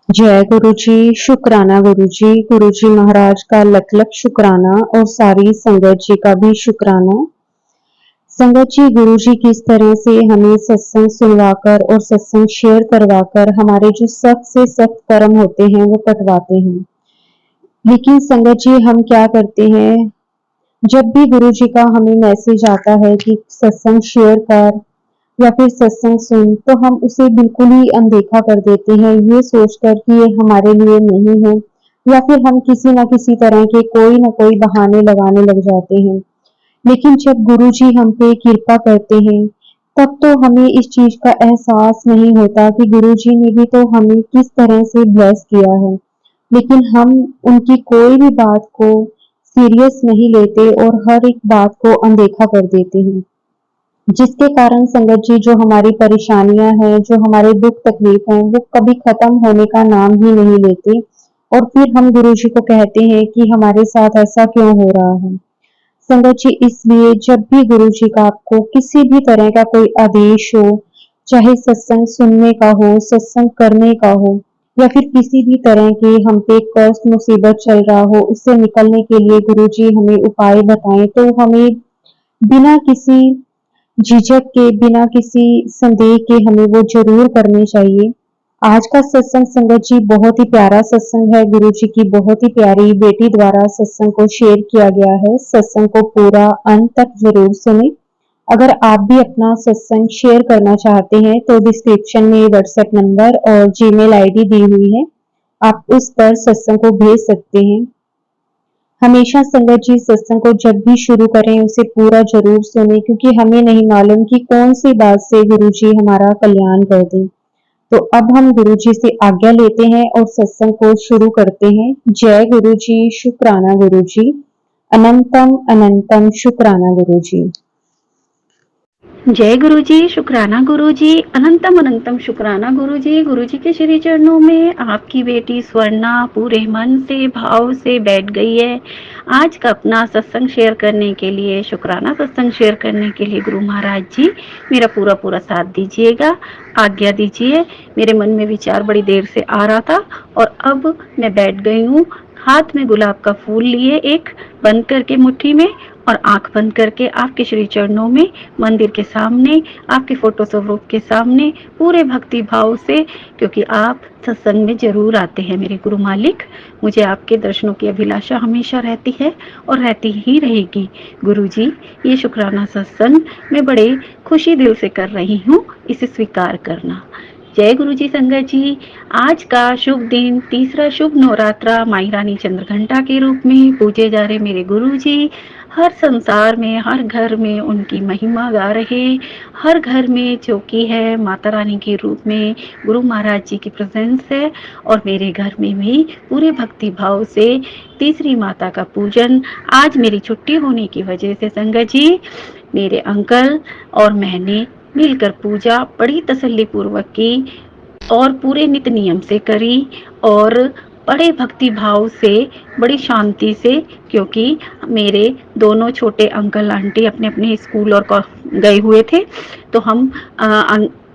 जय गुरु जी, शुक्राना गुरु जी महाराज का लख लख शुक्राना और सारी संगत जी का भी शुक्राना। संगत जी, गुरु जी किस तरह से हमें सत्संग सुनवाकर और सत्संग शेयर करवाकर हमारे जो सख्त से सख्त कर्म होते हैं वो कटवाते हैं। लेकिन संगत जी, हम क्या करते हैं, जब भी गुरु जी का हमें मैसेज आता है कि सत्संग शेयर कर या फिर सत्संग सुन, तो हम उसे बिल्कुल ही अनदेखा कर देते हैं, ये सोचकर कि ये हमारे लिए नहीं है, या फिर हम किसी ना किसी तरह के कोई ना कोई बहाने लगाने लग जाते हैं। लेकिन जब गुरु जी हम पे कृपा करते हैं, तब तो हमें इस चीज का एहसास नहीं होता कि गुरु जी ने भी तो हमें किस तरह से ब्लेस किया है। लेकिन हम उनकी कोई भी बात को सीरियस नहीं लेते और हर एक बात को अनदेखा कर देते हैं, जिसके कारण संगत जी जो हमारी परेशानियां हैं, जो हमारे दुख तकलीफ हैं, वो कभी खत्म होने का नाम ही नहीं लेते। और फिर हम गुरु जी को कहते हैं कि हमारे साथ ऐसा क्यों हो रहा है। संगत जी, इसलिए जब भी गुरु जी का आपको किसी भी तरह का कोई आदेश हो, चाहे सत्संग सुनने का हो, सत्संग करने का हो, या फिर किसी भी तरह के हम पे कष्ट मुसीबत चल रहा हो, उससे निकलने के लिए गुरु जी हमें उपाय बताएं, तो हमें बिना किसी झिझक के, बिना किसी संदेह के हमें वो जरूर करनी चाहिए। आज का सत्संग संगत जी बहुत ही प्यारा सत्संग है, गुरु जी की बहुत ही प्यारी बेटी द्वारा सत्संग को शेयर किया गया है। सत्संग को पूरा अंत तक जरूर सुने। अगर आप भी अपना सत्संग शेयर करना चाहते हैं तो डिस्क्रिप्शन में व्हाट्सएप नंबर और जीमेल आईडी दी हुई है, आप उस पर सत्संग को भेज सकते हैं। हमेशा संगत जी सत्संग को जब भी शुरू करें उसे पूरा जरूर सुने, क्योंकि हमें नहीं मालूम कि कौन सी बात से गुरु जी हमारा कल्याण कर दें। तो अब हम गुरु जी से आज्ञा लेते हैं और सत्संग को शुरू करते हैं। जय गुरु जी, शुक्राना गुरु जी, अनंतम अनंतम शुक्राना गुरु जी। जय गुरु जी, शुक्राना गुरु जी, अनंतम अनंतम शुक्राना गुरु जी। गुरु जी के श्री चरणों में आपकी बेटी स्वर्णा पूरे मन से भाव से बैठ गई है। आज का अपना सत्संग शेयर करने के लिए, शुक्राना सत्संग शेयर करने के लिए गुरु महाराज जी मेरा पूरा पूरा साथ दीजिएगा, आज्ञा दीजिए। मेरे मन में विचार बड़ी देर से आ रहा था और अब मैं बैठ गई हूँ, हाथ में गुलाब का फूल लिए एक, बंद करके मुट्ठी में, और आंख बंद करके आपके श्री चरणों में, मंदिर के सामने, आपके फोटो स्वरूप के सामने पूरे भक्ति भाव से, क्योंकि आप सत्संग में जरूर आते हैं मेरे गुरु मालिक। मुझे आपके दर्शनों की अभिलाषा हमेशा रहती है और रहती ही रहेगी। गुरु जी, ये शुक्राना सत्संग मैं बड़े खुशी दिल से कर रही हूँ, इसे स्वीकार करना। जय गुरु जी संगत जी। आज का शुभ दिन, तीसरा शुभ नवरात्रा माई रानी चंद्रघंटा के रूप में पूजे जा रहे मेरे गुरु जी हर संसार में, हर घर में उनकी महिमा गा रहे। हर घर में जो कि है माता रानी के रूप में गुरु महाराज जी की प्रेजेंस है, और मेरे घर में भी पूरे भक्ति भाव से तीसरी माता का पूजन। आज मेरी छुट्टी होने की वजह से संगत जी, मेरे अंकल और मैंने मिलकर पूजा बड़ी तसल्ली पूर्वक की और पूरे नित नियम से करी, और बड़े भक्ति भाव से, बड़ी शांति से, क्योंकि मेरे दोनों छोटे अंकल आंटी अपने अपने स्कूल और गए हुए थे, तो हम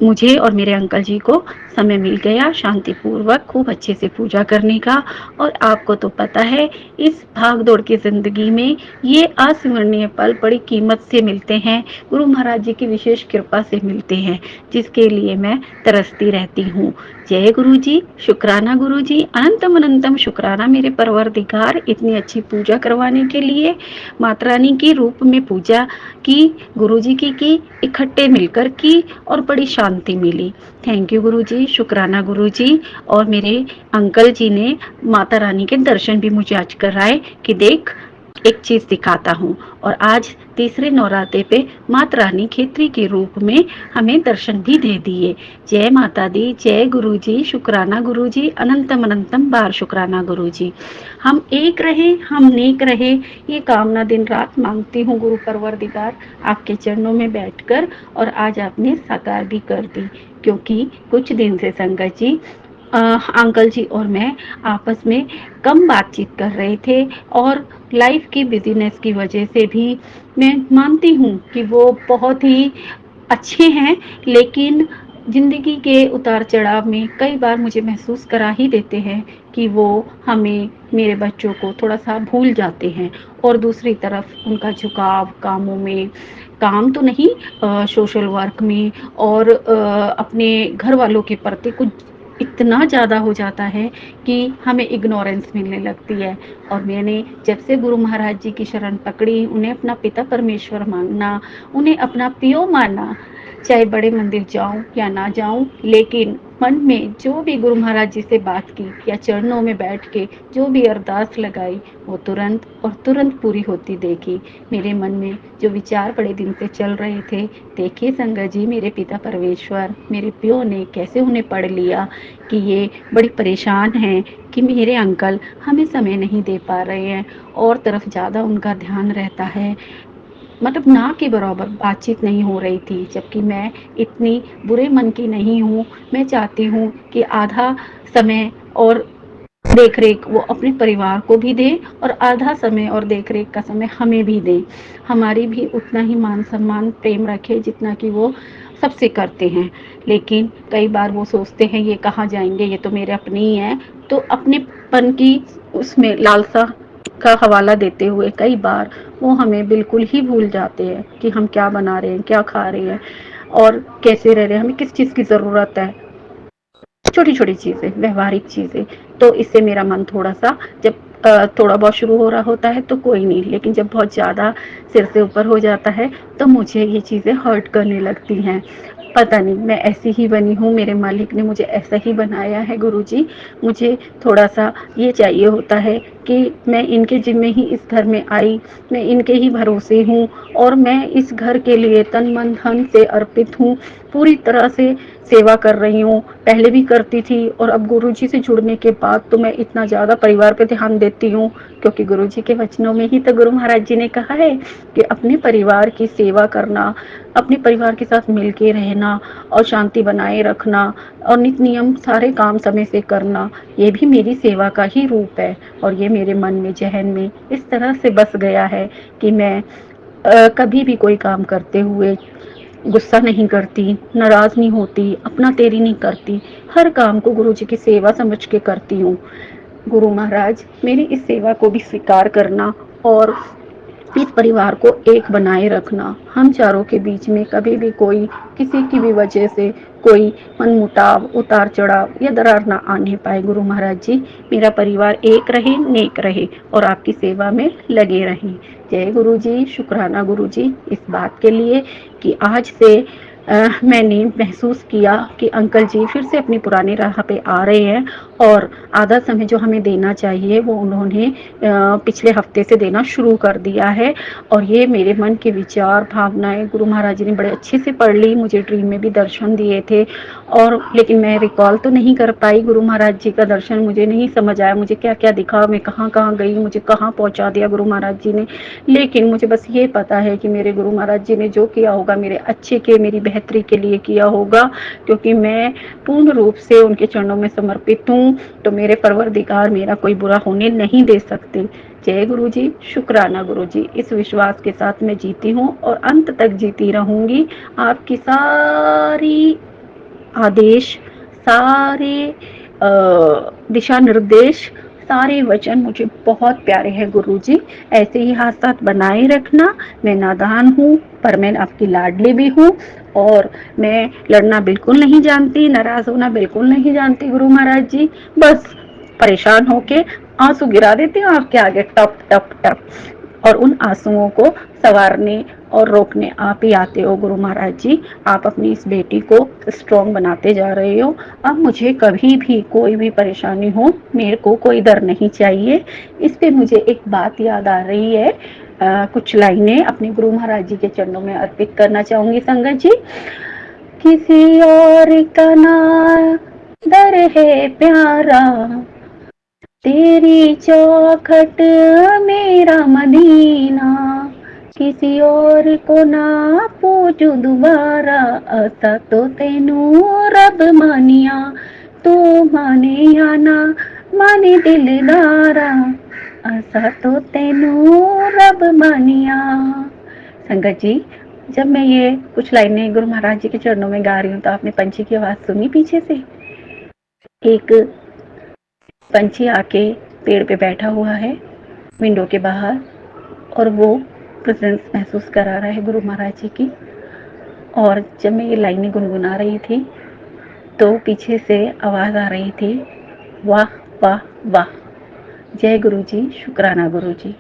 मुझे और मेरे अंकल जी को समय मिल गया शांतिपूर्वक खूब अच्छे से पूजा करने का। और आपको तो पता है, इस भाग दौड़ की जिंदगी में ये अस्मरणीय पल बड़ी कीमत से मिलते हैं, गुरु महाराज जी की विशेष कृपा से मिलते हैं, जिसके लिए मैं तरसती रहती हूँ। जय गुरु जी, शुक्राना गुरु जी, अनंतम अनंतम शुक्राना मेरे परवरदिगार, इतनी अच्छी पूजा करवाने के लिए। माता रानी के रूप में पूजा की, गुरु जी की इकट्ठे मिलकर की, और बड़ी शांति मिली। थैंक यू गुरु जी, शुक्राना गुरु जी। और मेरे अंकल जी ने माता रानी के दर्शन भी मुझे आज कराए कि देख, एक चीज दिखाता हूँ। और आज तीसरे नवरात्रे पे माता रानी खेतरी के रूप में हमें दर्शन भी दे दिए। जय माता दी, जय गुरु जी, शुक्राना गुरु जी, अनंतम अनंतम बार शुक्राना गुरु जी। हम एक रहे, हम नेक रहे, ये कामना दिन रात मांगती हूँ गुरु परवरदिगार आपके चरणों में बैठकर, और आज आपने साकार भी कर दी। क्योंकि कुछ दिन से संगत जी, अंकल जी और मैं आपस में कम बातचीत कर रहे थे, और लाइफ की बिजीनेस की वजह से भी मैं मानती हूँ कि वो बहुत ही अच्छे हैं, लेकिन ज़िंदगी के उतार चढ़ाव में कई बार मुझे महसूस करा ही देते हैं कि वो हमें, मेरे बच्चों को थोड़ा-सा भूल जाते हैं और दूसरी तरफ उनका झुकाव कामों में, काम तो नहीं, सोशल वर्क में और अपने घर वालों के प्रति कुछ इतना ज़्यादा हो जाता है कि हमें इग्नोरेंस मिलने लगती है। और मैंने जब से गुरु महाराज जी की शरण पकड़ी, उन्हें अपना पिता परमेश्वर मानना, उन्हें अपना पियो माना, चाहे बड़े मंदिर जाऊं या ना जाऊं, लेकिन मन में जो भी गुरु महाराज जी से बात की या चरणों में बैठ के जो भी अरदास लगाई, वो तुरंत और तुरंत पूरी होती देखी। मेरे मन में जो विचार बड़े दिन से चल रहे थे, देखिए संगत जी, मेरे पिता परमेश्वर, मेरे प्यो ने कैसे उन्हें पढ़ लिया कि ये बड़ी परेशान हैं कि मेरे अंकल हमें समय नहीं दे पा रहे हैं और तरफ ज़्यादा उनका ध्यान रहता है। मतलब ना के बराबर बातचीत नहीं हो रही थी, जबकि मैं इतनी बुरे मन की नहीं हूँ। मैं चाहती हूँ कि आधा समय और देख-रेख वो अपने परिवार को भी दें और आधा समय और देख-रेख का समय हमें भी दें। हमारी भी उतना ही मान-सम्मान, प्रेम रखें जितना कि वो सबसे करते हैं। लेकिन कई बार वो सोचते हैं ये कहाँ जाएँगे, ये तो मेरे अपने ही हैं। तो अपनेपन की उसमें लालसा का हवाला देते हुए कई बार वो हमें बिल्कुल ही भूल जाते हैं कि हम क्या बना रहे हैं, क्या खा रहे हैं और कैसे रह रहे हैं, हमें किस चीज़ की ज़रूरत है। छोटी-छोटी चीज़ें, व्यावहारिक चीज़ें। तो इससे मेरा मन थोड़ा-सा जब थोड़ा बहुत शुरू हो रहा होता है तो कोई नहीं, लेकिन जब बहुत ज़्यादा सिर से ऊपर हो जाता है तो मुझे ये चीज़ें हर्ट करने लगती हैं। पता नहीं, मैं ऐसी ही बनी हूँ, मेरे मालिक ने मुझे ऐसा ही बनाया है गुरुजी। मुझे थोड़ा-सा ये चाहिए होता है कि मैं इनके ज़िम्मे ही इस घर में आई, मैं इनके ही भरोसे हूँ और मैं इस घर के लिए तन, मन, धन से अर्पित हूँ। पूरी तरह से सेवा कर रही हूँ, पहले भी करती थी और अब गुरुजी से जुड़ने के बाद तो मैं इतना ज़्यादा परिवार पे ध्यान देती हूँ, क्योंकि गुरुजी के वचनों में ही तो गुरु महाराज जी ने कहा है कि अपने परिवार की सेवा करना, अपने परिवार के साथ मिल के रहना और शांति बनाए रखना और नित नियम सारे काम समय से करना, ये भी मेरी सेवा का ही रूप है। और ये मेरे मन में, ज़हन में इस तरह से बस गया है कि मैं कभी भी कोई काम करते हुए गुस्सा नहीं करती, नाराज़ नहीं होती, अपना तेरी नहीं करती, हर काम को गुरुजी की सेवा समझ के करती हूँ। गुरु महाराज, मेरी इस सेवा को भी स्वीकार करना और इस परिवार को एक बनाए रखना। हम चारों के बीच में कभी भी कोई किसी की भी वजह से कोई मनमुटाव, उतार चढ़ाव या दरार ना आने पाए। गुरु महाराज जी, मेरा परिवार एक रहे, नेक रहे और आपकी सेवा में लगे रहें। जय गुरु जी। शुक्राना गुरु जी इस बात के लिए कि आज से मैंने महसूस किया कि अंकल जी फिर से अपनी पुरानी राह पे आ रहे हैं और आधा समय जो हमें देना चाहिए वो उन्होंने पिछले हफ्ते से देना शुरू कर दिया है। और ये मेरे मन के विचार, भावनाएं गुरु महाराज जी ने बड़े अच्छे से पढ़ ली, मुझे ड्रीम में भी दर्शन दिए थे और लेकिन मैं रिकॉल तो नहीं कर पाई गुरु महाराज जी का दर्शन, मुझे नहीं समझ आया मुझे क्या क्या दिखा, मैं कहाँ कहाँ गई, मुझे कहाँ पहुँचा दिया गुरु महाराज जी ने। लेकिन मुझे बस ये पता है कि मेरे गुरु महाराज जी ने जो किया होगा मेरे अच्छे के, मेरी बेहतरी के लिए किया होगा, क्योंकि मैं पूर्ण रूप से उनके चरणों में समर्पित हूँ। तो मेरे परवरदिगार मेरा कोई बुरा होने नहीं दे सकते। जय गुरु जी। शुक्राना गुरु जी। इस विश्वास के साथ मैं जीती हूँ और अंत तक जीती रहूंगी। आपकी सारी आदेश, सारे दिशा निर्देश, सारे वचन मुझे बहुत प्यारे हैं गुरुजी। ऐसे ही हाथ साथ बनाए रखना। मैं नादान हूँ पर मैं आपकी लाडली भी हूँ और मैं लड़ना बिल्कुल नहीं जानती, नाराज होना बिल्कुल नहीं जानती गुरु महाराज जी। बस परेशान होके आंसू गिरा देती हूँ आपके आगे, टप टप टप, और उन आंसुओं को संवारने और रोकने आप ही आते हो गुरु महाराज जी। आप अपनी इस बेटी को स्ट्रॉन्ग बनाते जा रहे हो। अब मुझे कभी भी कोई भी परेशानी हो, मेरे को कोई डर नहीं चाहिए। इस पे मुझे एक बात याद आ रही है, कुछ लाइनें अपने गुरु महाराज जी के चरणों में अर्पित करना चाहूंगी संगत जी। किसी और का ना दर है प्यारा, तेरी चौखट मेरा मदीना, किसी और को ना पूछू दोबारा, ऐसा तो तेनू रब मानिया, तू माने या ना माने दिलदारा, ऐसा तो तेनू रब मानिया। संगत जी, जब मैं ये कुछ लाइनें गुरु महाराज जी के चरणों में गा रही हूँ तो आपने पंछी की आवाज सुनी पीछे से? एक पंछी आके पेड़ पे बैठा हुआ है विंडो के बाहर और वो प्रेजेंस महसूस करा रहा है गुरु महाराज जी की। और जब मैं ये लाइनें गुनगुना रही थी तो पीछे से आवाज आ रही थी, वाह वाह वाह, जय गुरु जी, शुक्राना गुरु जी।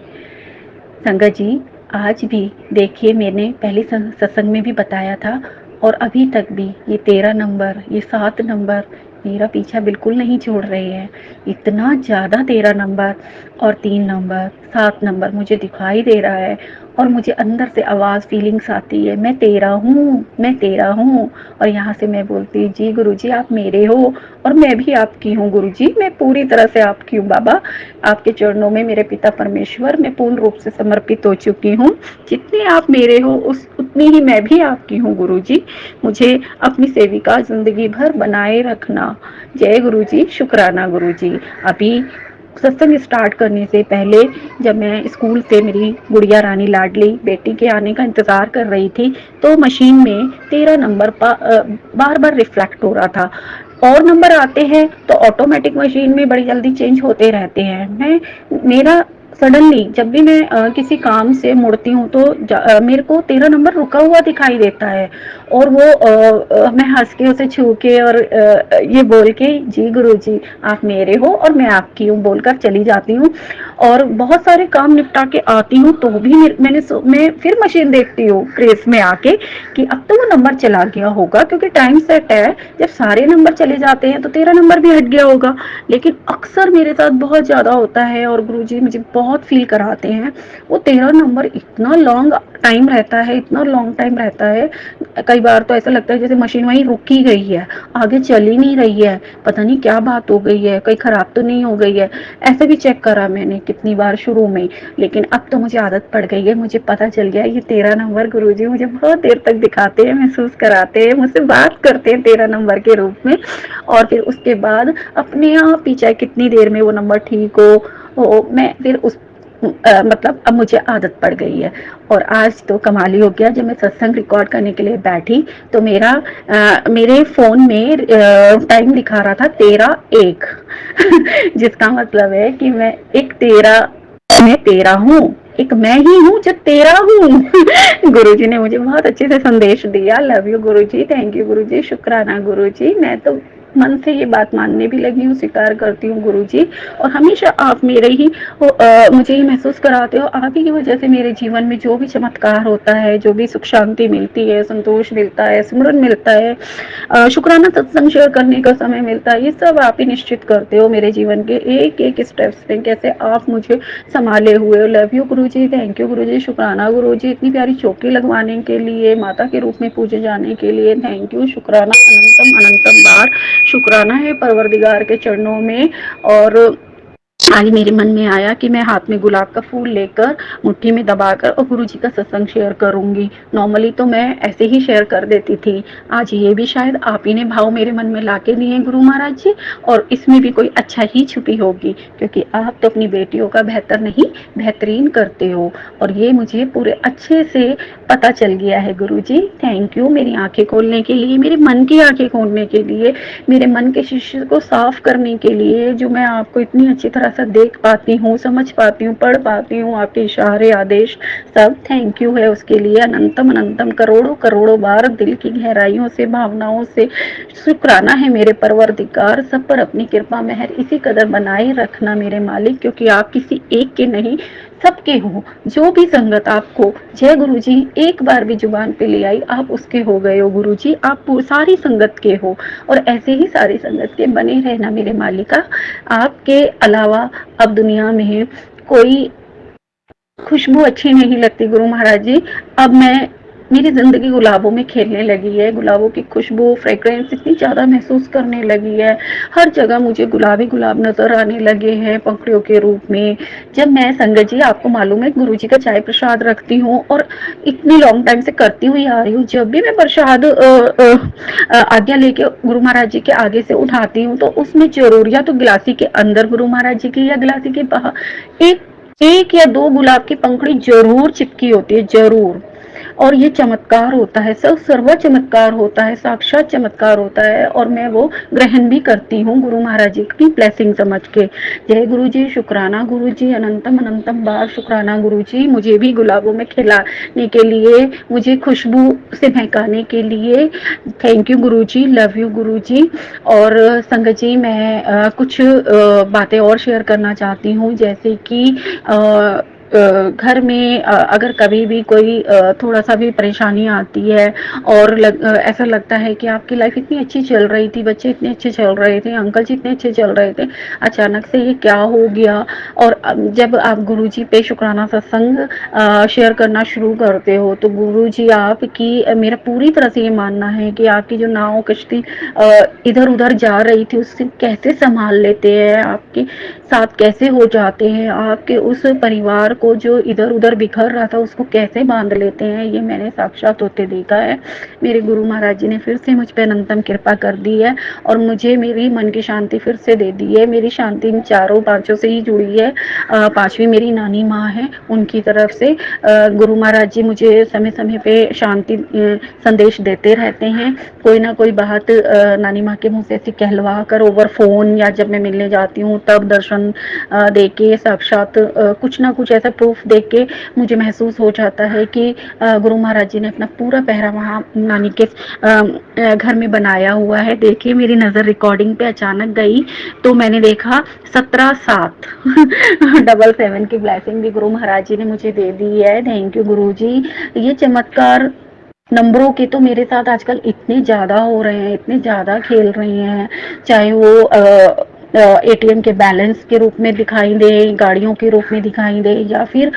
संगत जी, आज भी देखिए मैंने पहले सत्संग में भी बताया था और अभी तक भी ये 13 नंबर, ये 7 नंबर मेरा पीछा बिल्कुल नहीं छोड़ रहे हैं। इतना ज़्यादा 13 नंबर और 3 नंबर, 7 नंबर मुझे दिखाई दे रहा है और मुझे अंदर से आवाज़ फीलिंग्स आती है, मैं तेरा हूँ, मैं तेरा हूँ। और यहाँ से मैं बोलती हूँ, जी गुरु जी आप मेरे हो और मैं भी आपकी हूँ गुरु जी, मैं पूरी तरह से आपकी हूँ बाबा। आपके चरणों में मेरे पिता परमेश्वर मैं पूर्ण रूप से समर्पित हो चुकी हूँ। जितने आप मेरे हो उतनी ही मैं भी आपकी हूँ गुरु जी। मुझे अपनी सेविका जिंदगी भर बनाए रखना। जय गुरु जी, शुक्राना गुरु जी। अभी सत्संग स्टार्ट करने से पहले जब मैं स्कूल से मेरी गुड़िया रानी लाडली बेटी के आने का इंतजार कर रही थी तो मशीन में 13 नंबर बार बार रिफ्लेक्ट हो रहा था। और नंबर आते हैं तो ऑटोमेटिक मशीन में बड़ी जल्दी चेंज होते रहते हैं। मेरा सडनली जब भी मैं किसी काम से मुड़ती हूँ तो मेरे को 13 नंबर रुका हुआ दिखाई देता है और वो मैं हंस के उसे छू के और ये बोल के, जी गुरु जी आप मेरे हो और मैं आपकी हूँ बोलकर चली जाती हूँ और बहुत सारे काम निपटा के आती हूँ तो भी मैं फिर मशीन देखती हूँ ट्रेस में आके कि अब तो वो नंबर चला गया होगा क्योंकि टाइम सेट है। जब सारे नंबर चले जाते हैं तो 13 नंबर भी हट गया होगा, लेकिन अक्सर मेरे साथ बहुत ज्यादा होता है और गुरुजी मुझे बहुत फील कराते हैं। वो 13 नंबर इतना लॉन्ग टाइम रहता है, इतना लॉन्ग टाइम रहता है, कई बार तो ऐसा लगता है जैसे मशीन वहीं रुक ही गई है, आगे चल ही नहीं रही है, पता नहीं क्या बात हो गई है, कहीं खराब तो नहीं हो गई है। ऐसे भी चेक करा मैंने कितनी बार शुरू में, लेकिन अब तो मुझे आदत पड़ गई है, मुझे पता चल गया ये 13 नंबर गुरुजी मुझे बहुत देर तक दिखाते हैं, महसूस कराते हैं, मुझसे बात करते हैं 13 नंबर के रूप में। और फिर उसके बाद अपने आप ही चाहे कितनी देर में वो नंबर ठीक हो मैं फिर उस मतलब अब मुझे आदत पड़ गई है। और आज तो कमाल ही हो गया, जब मैं सत्संग रिकॉर्ड करने के लिए बैठी तो मेरे फोन में टाइम दिखा रहा था 13:01 जिसका मतलब है कि मैं तेरा हूँ, एक मैं ही हूँ जो तेरा हूँ। गुरुजी ने मुझे बहुत अच्छे से संदेश दिया। Love you Guruji, thank you Guruji, शुक्राना गुरुजी। मैं तो मन से ये बात मानने भी लगी हूँ, स्वीकार करती हूँ गुरुजी। और हमेशा आप मेरे ही मुझे ही महसूस कराते हो, आप ही की वजह से मेरे जीवन में जो भी चमत्कार होता है, जो भी सुख शांति मिलती है, संतोष मिलता है, स्मरण मिलता है, शुक्राना सत्संग शेयर करने का समय मिलता है, ये सब आप ही निश्चित करते हो मेरे जीवन के एक एक स्टेप्स पे, कैसे आप मुझे संभाले हुए हो। Love you Guruji, thank you Guruji, शुक्राना गुरुजी, इतनी प्यारी चौकी लगवाने के लिए, माता के रूप में पूजे जाने के लिए थैंक यू, शुक्राना अनंतम अनंतम बार शुक्राना है परवरदिगार के चरणों में। और आज मेरे मन में आया कि मैं हाथ में गुलाब का फूल लेकर मुट्ठी में दबाकर और गुरुजी का सत्संग शेयर करूंगी। नॉर्मली तो मैं ऐसे ही शेयर कर देती थी, आज ये भी शायद आप ही ने भाव मेरे मन में लाके दिए गुरु महाराज जी, और इसमें भी कोई अच्छा ही छुपी होगी, क्योंकि आप तो अपनी बेटियों का बेहतर नहीं बेहतरीन करते हो और ये मुझे पूरे अच्छे से पता चल गया है। गुरुजी थैंक यू मेरी आंखें खोलने के लिए, मेरे मन की आंखें खोलने के लिए, मेरे मन के शीशे को साफ करने के लिए, जो मैं आपको इतनी अच्छी तरह से देख पाती हूँ, समझ पाती हूँ, पढ़ पाती हूँ, आपके इशारे आदेश सब थैंक यू है उसके लिए अनंतम अनंतम करोड़ों करोड़ों बार दिल की गहराइयों से, भावनाओं से शुक्राना है मेरे परवरदिगार। सब पर अपनी कृपा मेहर इसी कदर बनाए रखना मेरे मालिक, क्योंकि आप किसी एक के नहीं सबके हो। जो भी संगत आपको जय गुरुजी एक बार भी जुबान पे ले आई, आप उसके हो गए हो गुरुजी, आप सारी संगत के हो और ऐसे ही सारी संगत के बने रहना मेरे मालिका। आपके अलावा अब दुनिया में कोई खुशबू अच्छी नहीं लगती गुरु महाराज जी। अब मेरी जिंदगी गुलाबों में खेलने लगी है, गुलाबों की खुशबू फ्रेग्रेंस इतनी ज्यादा महसूस करने लगी है, हर जगह मुझे गुलाबी गुलाब नजर आने लगे हैं पंखड़ियों के रूप में। जब मैं संगत जी आपको मालूम है गुरु जी का चाय प्रसाद रखती हूँ और इतनी लॉन्ग टाइम से करती हुई आ रही हूँ, जब भी मैं प्रसाद आज्ञा लेके गुरु महाराज जी के आगे से उठाती हूँ तो उसमें जरूर या तो गिलासी के अंदर गुरु महाराज जी की या गिलासी के बाहर एक एक या दो गुलाब की पंखड़ी जरूर चिपकी होती है, जरूर। और ये चमत्कार होता है, सर्व चमत्कार होता है, साक्षात चमत्कार होता है, और मैं वो ग्रहण भी करती हूँ गुरु महाराज जी की ब्लेसिंग समझ के। जय गुरु जी, शुक्राना गुरु जी, अनंतम अनंतम बार शुक्राना गुरु जी, मुझे भी गुलाबों में खिलाने के लिए, मुझे खुशबू से महकाने के लिए। Thank you Guru ji, love you गुरु जी। और संगत जी, मैं कुछ बातें और शेयर करना चाहती हूँ, जैसे कि घर में अगर कभी भी कोई थोड़ा सा भी परेशानी आती है और ऐसा लगता है कि आपकी लाइफ इतनी अच्छी चल रही थी, बच्चे इतने अच्छे चल रहे थे, अंकल जी इतने अच्छे चल रहे थे, अचानक से ये क्या हो गया। और जब आप गुरुजी पे शुक्राना सत्संग शेयर करना शुरू करते हो, तो गुरुजी आपकी, मेरा पूरी तरह से ये मानना है कि आपकी जो नाव कश्ती इधर उधर जा रही थी, उससे कैसे संभाल लेते हैं, आपके साथ कैसे हो जाते हैं, आपके उस परिवार को जो इधर उधर बिखर रहा था उसको कैसे बांध लेते हैं, ये मैंने साक्षात होते देखा है। मेरे गुरु महाराज जी ने फिर से मुझ पर अनंतम कृपा कर दी है और मुझे मेरी मन की शांति फिर से दे दी है। मेरी शांति चारों पांचों से ही जुड़ी है। पांचवी मेरी नानी माँ है, उनकी तरफ से गुरु महाराज जी मुझे समय समय पे शांति संदेश देते रहते हैं। कोई ना कोई बात नानी माँ के मुंह से ऐसी कहलवा कर ओवर फोन, या जब मैं मिलने जाती हूँ तब दर्शन दे के, साक्षात कुछ ना कुछ ऐसा प्रूफ दे के मुझे महसूस हो जाता है कि गुरु महाराज जी ने अपना पूरा पहरा वहाँ नानी के घर में बनाया हुआ है। देखिए, मेरी नज़र रिकॉर्डिंग पे अचानक गई तो मैंने देखा 17/7 डबल 7 की ब्लेसिंग भी गुरु महाराज जी ने मुझे दे दी है। थैंक यू गुरु जी। ये चमत्कार नंबरों के तो मेरे साथ आजकल इतने ज़्यादा हो रहे हैं, इतने ज़्यादा खेल रहे हैं, चाहे वो एटीएम के बैलेंस के रूप में दिखाई दे, गाड़ियों के रूप में दिखाई दे, या फिर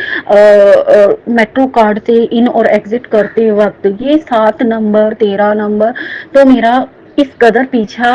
मेट्रो कार्ड से इन और एग्जिट करते वक्त ये 7 नंबर 13 नंबर तो मेरा इस कदर पीछा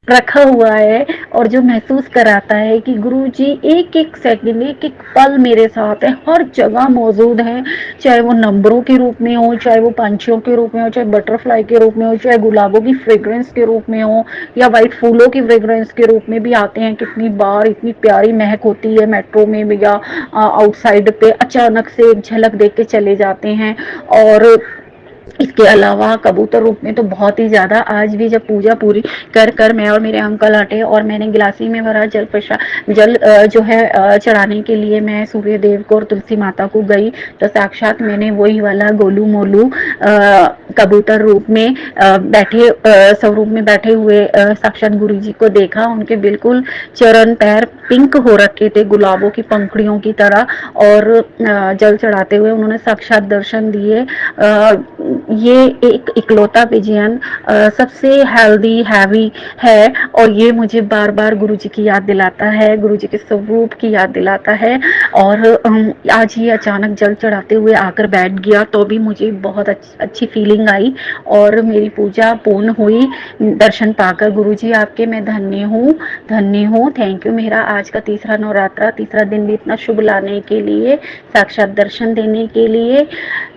रखा हुआ है, और जो महसूस कराता है कि गुरुजी एक एक सेकंड, एक एक पल मेरे साथ है, हर जगह मौजूद है। चाहे वो नंबरों के रूप में हो, चाहे वो पंछियों के रूप में हो, चाहे बटरफ्लाई के रूप में हो, चाहे गुलाबों की फ्रेग्रेंस के रूप में हो, या वाइट फूलों की फ्रेग्रेंस के रूप में भी आते हैं। कितनी बार इतनी प्यारी महक होती है मेट्रो में या आउटसाइड पे, अचानक से एक झलक देख के चले जाते हैं। और इसके अलावा कबूतर रूप में तो बहुत ही ज़्यादा, आज भी जब पूजा पूरी कर कर मैं और मेरे अंकल हटे और मैंने गिलासी में भरा जल जो है चढ़ाने के लिए मैं सूर्य देव को और तुलसी माता को गई, तो साक्षात मैंने वही वाला गोलू मोलू कबूतर रूप में बैठे स्वरूप में बैठे हुए साक्षात गुरु जी को देखा। उनके बिल्कुल चरण पैर पिंक हो रखे थे गुलाबों की पंखुड़ियों की तरह, और जल चढ़ाते हुए उन्होंने साक्षात दर्शन दिए। ये एक इकलौता पिजियन सबसे हेल्दी हैवी है, और ये मुझे बार बार गुरुजी की याद दिलाता है, गुरुजी के स्वरूप की याद दिलाता है। और आज ये अचानक जल चढ़ाते हुए आकर बैठ गया तो भी मुझे बहुत अच्छी फीलिंग आई और मेरी पूजा पूर्ण हुई दर्शन पाकर। गुरुजी आपके मैं धन्य हूँ, धन्य हूँ। Thank you. मेरा आज का तीसरा नवरात्रा, तीसरा दिन भी इतना शुभ लाने के लिए, साक्षात दर्शन देने के लिए।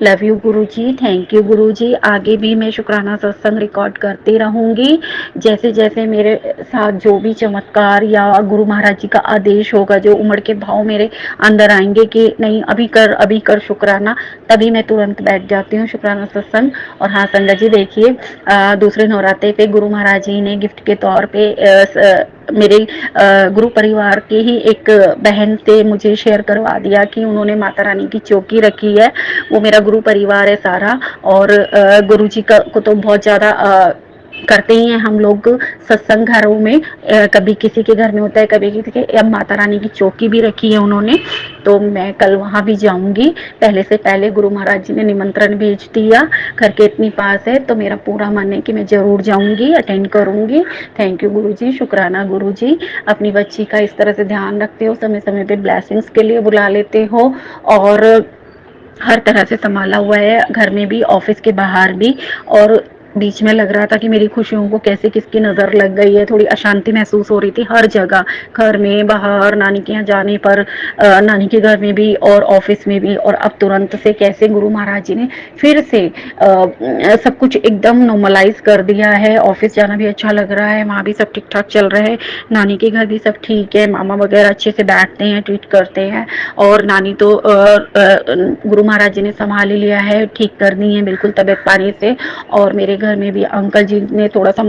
Love you Guruji, thank you Guruji. आगे भी मैं शुक्राना सत्संग रिकॉर्ड करती रहूंगी। जैसे जैसे मेरे साथ जो भी चमत्कार या गुरु महाराज जी का आदेश होगा, जो उमड़ के भाव मेरे अंदर आएंगे कि नहीं अभी कर शुक्राना, तभी मैं तुरंत बैठ जाती हूँ शुक्राना सत्संग। और हाँ संगत जी, देखिए दूसरे नवरात्रे पे गुरु महाराज जी ने गिफ्ट के तौर पे मेरे गुरु परिवार के ही एक बहन से मुझे शेयर करवा दिया कि उन्होंने माता रानी की चौकी रखी है। वो मेरा गुरु परिवार है सारा, और गुरु जी को तो बहुत ज़्यादा करते ही हैं हम लोग सत्संग घरों में। कभी किसी के घर में होता है, कभी किसी के। अब माता रानी की चौकी भी रखी है उन्होंने, तो मैं कल वहां भी जाऊंगी। पहले से पहले गुरु महाराज जी ने निमंत्रण भेज दिया, घर के इतनी पास है, तो मेरा पूरा मन है कि मैं जरूर जाऊंगी, अटेंड करूंगी। थैंक यू गुरु जी, शुक्राना गुरु जी। अपनी बच्ची का इस तरह से ध्यान रखते हो, समय समय पे ब्लेसिंग्स के लिए बुला लेते हो, और हर तरह से संभाला हुआ है, घर में भी ऑफिस के बाहर भी। और बीच में लग रहा था कि मेरी खुशियों को कैसे किसकी नज़र लग गई है, थोड़ी अशांति महसूस हो रही थी हर जगह, घर में, बाहर, नानी के यहाँ जाने पर, नानी के घर में भी और ऑफिस में भी। और अब तुरंत से कैसे गुरु महाराज जी ने फिर से सब कुछ एकदम नॉर्मलाइज कर दिया है। ऑफिस जाना भी अच्छा लग रहा है, वहाँ भी सब ठीक ठाक चल रहा है, नानी के घर भी सब ठीक है, मामा वगैरह अच्छे से बैठते हैं, ट्रीट करते हैं। और नानी तो गुरु महाराज जी ने संभाल ही लिया है, ठीक कर दी है बिल्कुल तबीयत पानी से। और मेरे घर में भी अंकल जी ने थोड़ा सा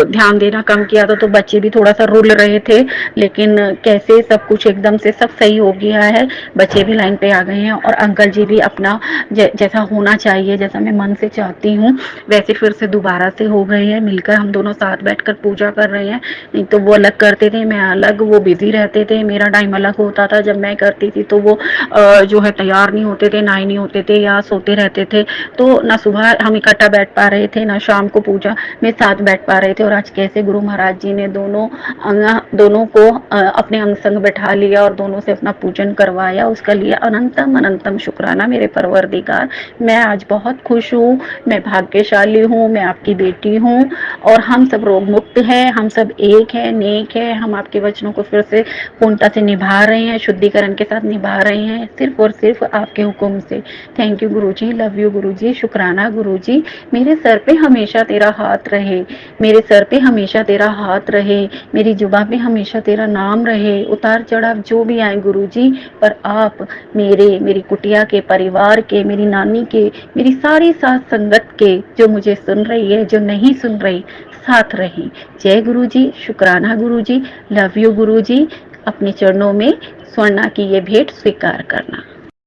ध्यान देना कम किया था, तो बच्चे भी थोड़ा सा रुल रहे थे, लेकिन कैसे सब कुछ एकदम से सब सही हो गया है। बच्चे भी लाइन पे आ गए हैं और अंकल जी भी अपना जैसा होना चाहिए, जैसा मैं मन से चाहती हूँ वैसे फिर से दोबारा से हो गए हैं। मिलकर हम दोनों साथ बैठकर पूजा कर रहे हैं। नहीं तो वो अलग करते थे, मैं अलग, वो बिजी रहते थे, मेरा टाइम अलग होता था जब मैं करती थी, तो वो जो है तैयार नहीं होते थे, ना ही नहीं होते थे या सोते रहते थे। तो ना सुबह हम इकट्ठा बैठ पा रहे थे, ना शाम को पूजा में साथ बैठ पा रहे थे। और आज कैसे गुरु महाराज जी ने दोनों को अपने अंग संग बैठा लिया और दोनों से अपना पूजन करवाया, उसका लिए अनंतम अनंतम शुक्राना मेरे परवरदिगार। मैं आज बहुत खुश हूँ, मैं भाग्यशाली हूँ, मैं आपकी बेटी हूँ और हम सब रोग मुक्त हैं, हम सब एक है, नेक है। हम आपके वचनों को फिर से पूर्णता से निभा रहे हैं, शुद्धिकरण के साथ निभा रहे हैं, सिर्फ और सिर्फ आपके हुक्म से। Thank you Guruji, love you Guruji, शुक्राना गुरुजी। मेरे सर पे हमेशा तेरा हाथ रहे, मेरे सर पे हमेशा तेरा हाथ रहे, मेरी जुबान पे हमेशा तेरा नाम रहे। उतार चढ़ाव जो भी आए गुरुजी, पर आप मेरी कुटिया के, परिवार के, मेरी नानी के, मेरी सारी साथ संगत के, जो मुझे सुन रही है, जो नहीं सुन रही, साथ रही। जय गुरुजी, शुक्राना गुरुजी, लव यू गुरुजी। अपने चरणों में स्वर्णा की ये भेंट स्वीकार करना।